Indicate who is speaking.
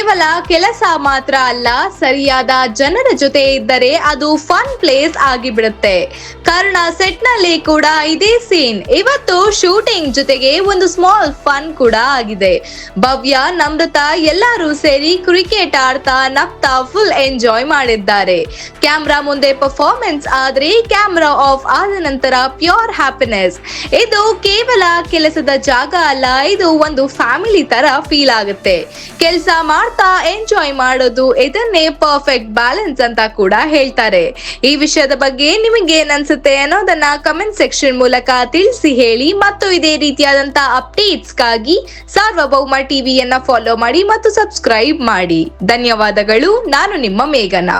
Speaker 1: ಕೇವಲ ಕೆಲಸ ಮಾತ್ರ ಅಲ್ಲ, ಸರಿಯಾದ ಜನರ ಜೊತೆ ಇದ್ದರೆ ಅದು ಫನ್ ಪ್ಲೇಸ್ ಆಗಿಬಿಡುತ್ತೆ. ಕಾರಣ ಸೆಟ್ ನಲ್ಲಿ ಕೂಡ ಇದೇ ಸೀನ್. ಇವತ್ತು ಶೂಟಿಂಗ್ ಜೊತೆಗೆ ಒಂದು ಸ್ಮಾಲ್ ಫನ್ ಕೂಡ ಆಗಿದೆ. ಭವ್ಯ, ನಮ್ರತಾ ಎಲ್ಲರೂ ಸೇರಿ ಕ್ರಿಕೆಟ್ ಆಡ್ತಾ ನಗ್ತಾ ಫುಲ್ ಎಂಜಾಯ್ ಮಾಡಿದ್ದಾರೆ. ಕ್ಯಾಮ್ರಾ ಮುಂದೆ ಪರ್ಫಾರ್ಮೆನ್ಸ್ ಆದ್ರೆ ಕ್ಯಾಮ್ರಾ ಆಫ್ ಆದ ನಂತರ ಪ್ಯೂರ್ ಹ್ಯಾಪಿನೆಸ್. ಇದು ಕೇವಲ ಕೆಲಸದ ಜಾಗ ಅಲ್ಲ, ಇದು ಒಂದು ಫ್ಯಾಮಿಲಿ ತರ ಫೀಲ್ ಆಗುತ್ತೆ. ಕೆಲಸ ಮಾಡ್ತಾ ಎಂಜಾಯ್ ಮಾಡೋದು, ಇದನ್ನೇ ಪರ್ಫೆಕ್ಟ್ ಬ್ಯಾಲೆನ್ಸ್ ಅಂತ ಕೂಡ ಹೇಳ್ತಾರೆ. ಈ ವಿಷಯದ ಬಗ್ಗೆ ನಿಮಗೆ ಏನ್ಸುತ್ತೆ ಅನ್ನೋದನ್ನ ಕಮೆಂಟ್ ಸೆಕ್ಷನ್ ಮೂಲಕ ತಿಳಿಸಿ ಹೇಳಿ. ಮತ್ತು ಇದೇ ರೀತಿಯಾದಂತಹ ಅಪ್ಡೇಟ್ಸ್ಗಾಗಿ ಸಾರ್ವಭೌಮ ಟಿವಿಯನ್ನ ಫಾಲೋ ಮಾಡಿ ಮತ್ತು ಸಬ್ಸ್ಕ್ರೈಬ್ ಮಾಡಿ. ಧನ್ಯವಾದಗಳು. ನಾನು ನಿಮ್ಮ ಮೇಘನಾ.